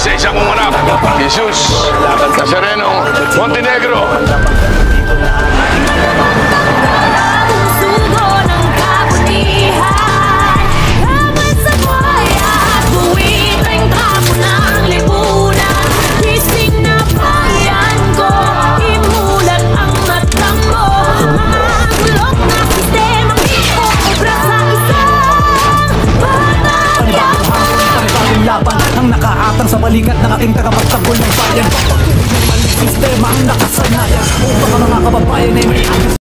sa isa kong anak, Jesus Nazareno Montenegro. Ang nakaatang sa balikat ng aking tagapagtanggol ng bayan. Pagpatuloy ng maling sistema ang nakasanayan upang ang mga kababayan ay may